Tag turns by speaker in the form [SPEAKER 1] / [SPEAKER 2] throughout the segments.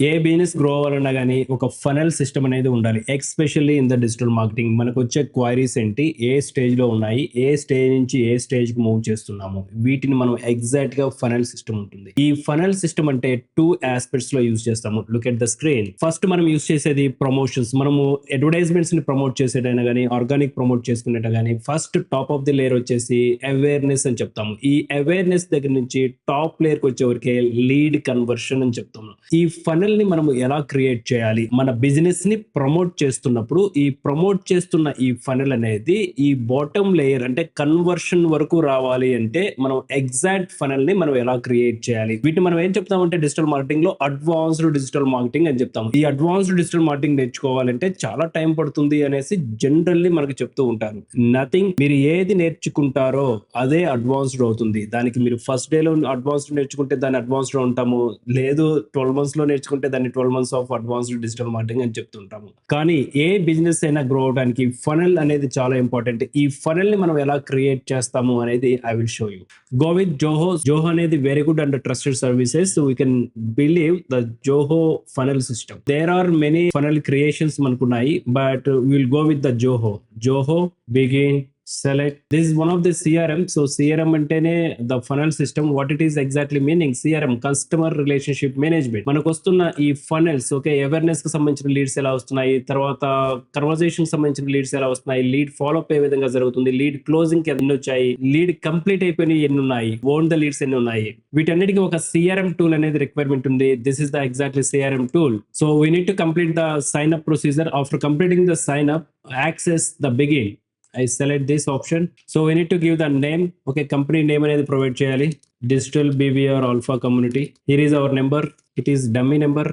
[SPEAKER 1] ఏ business grow అవ్వాలన్నా గానీ ఒక ఫనెల్ సిస్టమ్ అనేది ఉండాలి. Especially in the digital marketing. మనకొచ్చే క్వైరీస్ ఏంటి? ఏ స్టేజ్‌లో ఉన్నాయి? ఏ స్టేజ్ నుంచి ఏ స్టేజ్‌కి మూవ్ చేస్తున్నాము? వీటిని మనం ఎగ్జాక్ట్‌గా ఫనెల్ సిస్టమ్ ఉంటుంది. ఈ ఫనెల్ సిస్టమ్ అంటే 2 యాస్పెక్ట్స్‌లో యూజ్ చేస్తాము. Look at the screen. First మనం యూజ్ చేసేది ప్రమోషన్స్. మనము అడ్వర్టైజ్మెంట్స్‌ని ప్రమోట్ చేసేటైనా గానీ, ఆర్గానిక్ ప్రమోట్ చేసుకునేటైనా గానీ, first top of the layer వచ్చేసి అవేర్‌నెస్ అని చెప్తాము. ఈ అవేర్‌నెస్ దగ్గర నుంచి టాప్ లేయర్‌కి వచ్చేవరకే లీడ్ కన్వర్షన్ అని చెప్తాము. ఈ ఫనెల్ ని మనం ఎలా క్రియేట్ చేయాలి? మన బిజినెస్ ని ప్రమోట్ చేస్తున్నప్పుడు ఈ ప్రమోట్ చేస్తున్న ఈ ఫనెల్ అనేది ఈ బాటమ్ లేయర్ అంటే కన్వర్షన్ వరకు రావాలి అంటే మనం ఎగ్జాక్ట్ ఫనెల్ ని మనం ఎలా క్రియేట్ చేయాలి? వీటిని మనం ఏం చెప్తామంటే డిజిటల్ మార్కెటింగ్ లో అడ్వాన్స్డ్ డిజిటల్ మార్కెటింగ్ అని చెప్తాము. ఈ అడ్వాన్స్డ్ డిజిటల్ మార్కెటింగ్ నేర్చుకోవాలంటే చాలా టైం పడుతుంది అనేసి జనరల్లీ మనకు చెప్తూ ఉంటారు. నథింగ్, మీరు ఏది నేర్చుకుంటారో అదే అడ్వాన్స్డ్ అవుతుంది. దానికి మీరు ఫస్ట్ డే లో అడ్వాన్స్డ్ నేర్చుకుంటే దాన్ని అడ్వాన్స్డ్ ఉంటాము. లేదు 12 మంత్స్ లో నేర్చుకుంటే దాన్ని 12 months of advanced digital marketing అని చెప్తుంటాము. కానీ ఏ బిజినెస్ అయినా గ్రో అవడానికి ఫనెల్ అనేది చాలా ఇంపార్టెంట్. ఈ ఫనెల్ ని మనం ఎలా క్రియేట్ చేస్తాము అనేది I will show you. Go with Zoho. Zoho అనేది very good and trusted services. So we can believe the Zoho funnel system. There are many funnel creations మనకున్నాయి, but will go with the Zoho. Zoho, Bigin, select. This is one of the CRM. So CRM అంటేనే the funnel system. What it is exactly meaning? CRM, customer relationship management. మనకు వస్తున్న ఈ ఫనెల్స్, okay, awareness కి సంబంధించిన leads ఎలా వస్తున్నాయి, తర్వాత కన్వర్జేషన్ సంబంధించిన లీడ్స్ ఎలా వస్తున్నాయి, లీడ్ ఫాలో అప్ ఏ విధంగా జరుగుతుంది, లీడ్ క్లోజింగ్ కి ఎన్ని వచ్చాయి, లీడ్ కంప్లీట్ అయిపోయిన ఎన్ని ఉన్నాయి, ఓన్ ద లీడ్స్ ఎన్ని ఉన్నాయి, వీటన్నిటికీ ఒక CRM టూల్ అనేది రిక్వైర్మెంట్ ఉంది. This is the exactly CRM tool. So we need to complete the sign up procedure. After completing the sign up, access the begin. I select this option. So we need to give the name. Okay, company name అనేది provide చేయాలి. Digital BVR Alpha Community. Here is our number. It is dummy number.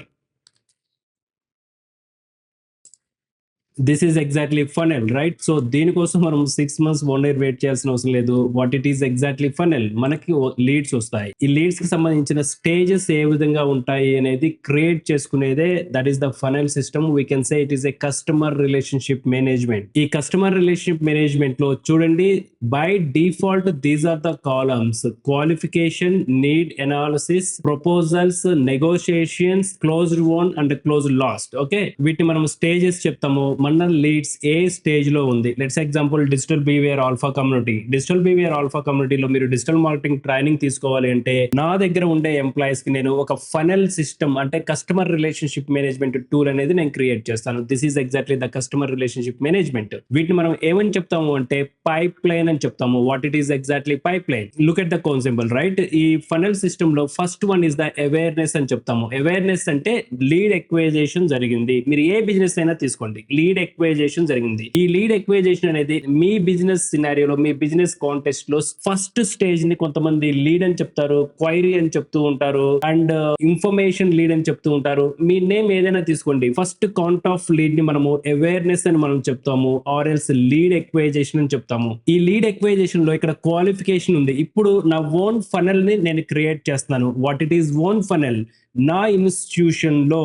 [SPEAKER 1] This is exactly funnel, right? So దీనికోసం మనం 6 months 1 year wait చేయాల్సిన అవసరం లేదు. What it is exactly funnel, మనకి leads వస్తాయి. ఈ లీడ్స్ కి సంబంధించిన స్టేజెస్ ఏ విధంగా ఉంటాయి అనేది క్రియేట్ చేసుకునేదే that is the funnel system. We can say it is a customer relationship management. ఈ కస్టమర్ రిలేషన్షిప్ మేనేజ్మెంట్ లో చూడండి, by default these are the columns: qualification, need analysis, proposals, negotiations, closed won and closed lost. Okay, వీటిని మనం stages చెప్తాము. మన leads ఏ stage లో ఉంది? Let's example digital behaviour alpha community. Digital behaviour alpha కమ్యూనిటీలో మీరు డిజిటల్ మార్కెటింగ్ ట్రైనింగ్ తీసుకోవాలి అంటే నా దగ్గర ఉండే ఎంప్లాయీస్ కి నేను ఒక ఫనెల్ సిస్టమ్ అంటే కస్టమర్ రిలేషన్షిప్ మేనేజ్మెంట్ టూల్ అనేది నేను క్రియేట్ చేస్తాను. This is exactly the customer relationship management. వీటిని మనం ఏమని చెప్తాము అంటే పైప్ లైన్ అని చెప్తాము. What it is exactly pipe line? Look at the cone symbol, right? ఈ ఫనెల్ సిస్టమ్ లో first one is the awareness అని చెప్తాము. అవేర్నెస్ అంటే లీడ్ ఎక్వైజేషన్ జరిగింది. మీరు ఏ బిజినెస్ అయినా తీసుకోండి, లీడ్ ఎక్వైజేషన్ జరిగింది. ఈ లీడ్ ఎక్వైజేషన్ అనేది మీ బిజినెస్ సినారియోలో, మీ బిజినెస్ కాంటెక్స్ట్ లో ఫస్ట్ స్టేజ్ ని కొంతమంది లీడ్ అని చెప్తారు, క్వైరీ అని చెప్తూ ఉంటారు, అండ్ ఇన్ఫర్మేషన్ లీడ్ అని చెప్తూ ఉంటారు. మీ నేమ్ ఏదైనా తీసుకోండి, ఫస్ట్ కౌంట్ ఆఫ్ లీడ్ ని మనము అవేర్నెస్ అని మనం చెప్తాము, ఆర్ ఎల్స్ లీడ్ ఎక్వైజేషన్ అని చెప్తాము. ఈ లీడ్ ఎక్వైజేషన్ లో ఇక్కడ క్వాలిఫికేషన్ ఉంది. ఇప్పుడు నా ఓన్ ఫనెల్ ని నేను క్రియేట్ చేస్తున్నాను. What it is own funnel? నా ఇన్స్టిట్యూషన్ లో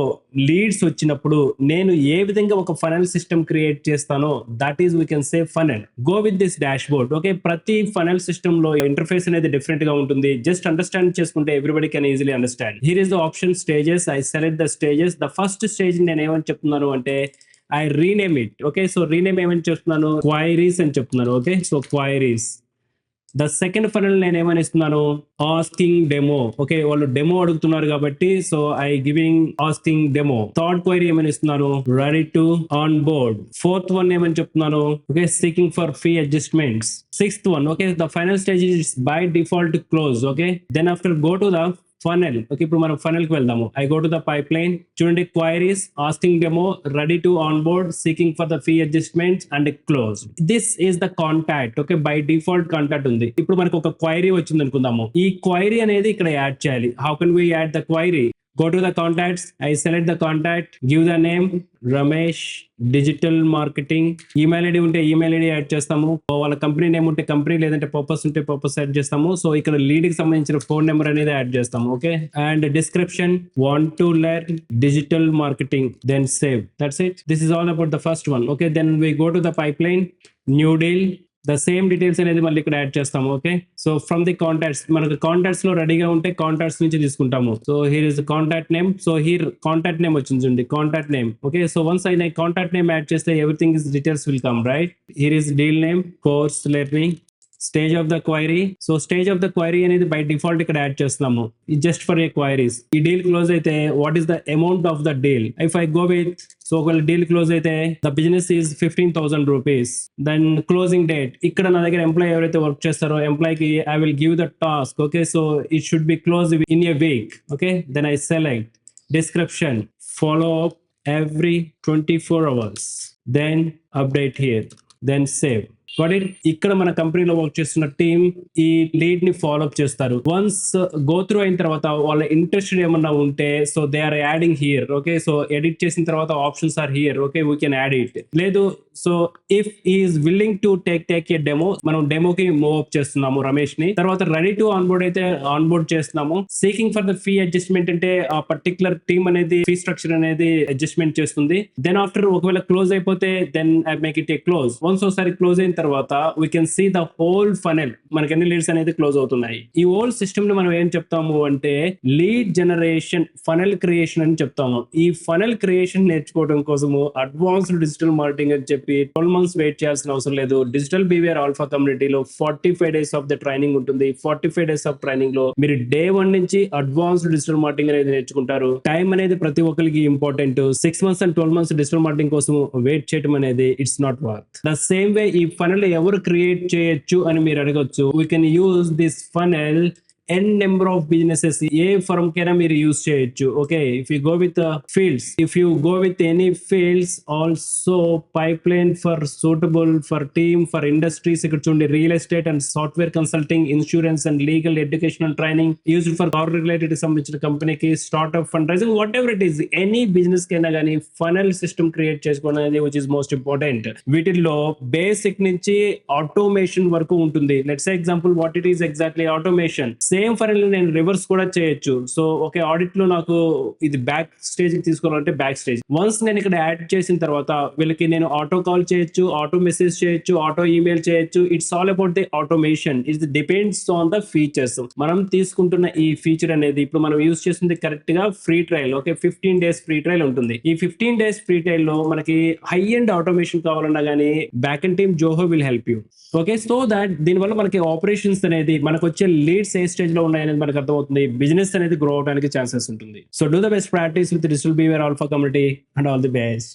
[SPEAKER 1] లీడ్స్ వచ్చినప్పుడు నేను ఏ విధంగా ఒక ఫనెల్ సిస్టమ్ క్రియేట్ చేస్తానో that is we can say funnel. Go with this dash board. Okay, ప్రతి ఫనెల్ సిస్టమ్ లో ఇంటర్ఫేస్ అనేది డిఫరెంట్ గా ఉంటుంది. జస్ట్ అండర్స్టాండ్ చేసుకుంటే everybody can easily understand. Here is the option stages. I select the stages. The first stage నేను ఏమని చెప్తున్నాను అంటే I rename it. Okay, so rename ఏమని చెప్తున్నాను? క్వైరీస్ అని చెప్తున్నాను. Okay, so queries. The second funnel నేను ఏమని ఇస్తున్నాను? Asking demo. ఓకే, వాళ్ళు డెమో అడుగుతున్నారు కాబట్టి so I giving asking demo. Third query ఏమని ఇస్తున్నాను? Ready to on board. Fourth one ఏమని చెప్తున్నాను? Okay, seeking for fee adjustments. Sixth one, okay, the final stage is by default close. Okay, then after go to the funnel. Okay, ఇప్పుడు మనం funnel కి వెళ్దాము. I go to the pipeline. చూడండి, queries, asking demo, ready to on board, seeking for the fee adjustments and close. This is the contact. Okay, by default contact ఉంది. ఇప్పుడు మనకు ఒక query వచ్చింది అనుకుందాము. ఈ క్వైరీ అనేది ఇక్కడ యాడ్ చేయాలి. How can we add the query? Go to the contacts. I select the contact, give the name Ramesh Digital Marketing. Email ID ఉంటే ఈమెయిల్ ఐడి యాడ్ చేస్తాము. వాళ్ళ కంపెనీ నేమ్ ఉంటే కంపెనీ, లేదంటే పర్పస్ ఉంటే purpose add చేస్తాము. So ఇక్కడ lead కి సంబంధించిన ఫోన్ నెంబర్ అనేది యాడ్ చేస్తాము. Okay, and description, want to learn digital marketing, then save. That's it. This is all about the first one. Okay, then we go to the pipeline. New deal. The same details అనేది మళ్ళీ ఇక్కడ add చేస్తాము. Okay, so from the contacts, మనకు contacts లో రెడీగా ఉంటే contacts నుంచి తీసుకుంటాము. So here is contact name. So here contact name వచ్చింది చూడండి, contact name. Okay, so once అయిన కాంటాక్ట్ నేమ్ యాడ్ చేస్తే everything is details will come right. Here is deal name, course learning, stage of the query. So stage of the query అనేది by default ఇక్కడ add చేస్తున్నాము, just for a queries. ఈ deal close అయితే what is the amount of the deal. If I go with, so ఒకవేళ deal close అయితే the business is 15,000 rupees. Then closing date, ఇక్కడ నా దగ్గర ఎంప్లాయ్ ఎవరైతే వర్క్ చేస్తారో ఎంప్లాయ్కి I will give the task. Okay, so it should be close in a week. Okay, then I select description, follow up every 24 hours, then update here, then save. Got it? ఇక్కడ మన కంపెనీలో work చేస్తున్న team ఈ lead ని follow up చేస్తారు. Once go through అయిన తర్వాత వాళ్ళ ఇంట్రెస్టెడ్ ఏమన్నా ఉంటే, so they are adding here. Okay, so edit చేసిన తర్వాత options are here. Okay, we can add it. లేదు, so if is willing to take a demo, మనం డెమోకి మూవ్ అప్ చేస్తున్నాము రమేష్ ని. తర్వాత రెడీ టు ఆన్బోర్డ్ అయితే ఆన్బోర్డ్ చేస్తున్నాము. Seeking for the fee adjustment అంటే ఆ పర్టికులర్ టీమ్ అనేది ఫీ స్ట్రక్చర్ అనేది అడ్జస్ట్మెంట్ చేస్తుంది. దెన్ ఆఫ్టర్ ఒకవేళ క్లోజ్ అయిపోతే then I make it a close. Once ఒకసారి క్లోజ్ అయిన తర్వాత we can see the whole funnel, మనకి ఎన్ని లీడ్స్ అనేది క్లోజ్ అవుతున్నాయి. ఈ హోల్ సిస్టమ్ ని మనం ఏం చెప్తాము అంటే లీడ్ జనరేషన్, ఫనల్ క్రియేషన్ అని చెప్తాము. ఈ ఫనల్ క్రియేషన్ నేర్చుకోవడం కోసము అడ్వాన్స్డ్ డిజిటల్ మార్కెటింగ్ అని చెప్పి 12 months వెయిట్ చేయాల్సిన అవసరం లేదు. డిజిటల్ బీవీఆర్ ఆల్ఫా కమ్యూనిటీలో 45 days ఆఫ్ ద ట్రైనింగ్ ఉంటుంది. 45 days ఆఫ్ ట్రైనింగ్ లో మీరు డే 1 నుంచి అడ్వాన్స్డ్ డిజిటల్ మార్కెటింగ్ అనేది నేర్చుకుంటారు. టైం అనేది ప్రతి ఒక్కరికి important. 6 months and 12 months digital marketing కోసం వెయిట్ చేయడం అనేది it's not worth. The same way ఈ ఫనల్ ఎవరు క్రియేట్ చేయొచ్చు అని మీరు అడగొచ్చు. We can use this funnel n number of businesses, ఏ ఫర్మ్ కైనా మీరు యూజ్ చేయొచ్చు. Okay, if you go with fields, if you go with any fields, also pipeline for suitable for team for industries. ఇక్కడ చూడండి, real estate and software consulting, insurance and legal, educational training, used for power related సంబంధించిన కంపెనీకి, startup, fund raising, what ever it is, any business కైనా కానీ funnel system create చేసుకోవడం అనేది which is most important. వీటిల్లో basic నుంచి automation వరకు ఉంటుంది. Let's example what it is exactly automation. Same funnel నేను రివర్స్ కూడా చేయొచ్చు. సో ఓకే, ఆడిట్ లో నాకు ఇది బ్యాక్ స్టేజ్ కి తీసుకోవాలంటే బ్యాక్ స్టేజ్. వన్స్ నేను ఇక్కడ యాడ్ చేసిన తర్వాత వీళ్ళకి నేను ఆటో కాల్ చేయొచ్చు, ఆటో మెసేజ్ చేయొచ్చు, ఆటో ఈమెయిల్ చేయొచ్చు. It's all about the automation. It depends on the features. మనం తీసుకుంటున్న ఈ ఫీచర్ అనేది ఇప్పుడు మనం యూజ్ చేస్తుంది కరెక్ట్ గా free trial. Okay, 15 days free trial ఉంటుంది. ఈ 15 days ఫ్రీ ట్రయల్ లో మనకి హై ఎండ్ ఆటోమేషన్ కావాలన్నా కానీ back and team Zoho will help you. Okay, so that దీనివల్ల మనకి ఆపరేషన్స్ అనేది, మనకు వచ్చే లీడ్స్ ఏ స్టేజ్ లో ఉన్నాయనేది మనకు అర్థమవుతుంది. బిజినెస్ అనేది గ్రో అవడానికి ఛాన్సెస్ ఉంటుంది. So do the best practice with digital BVR alpha community and all the best.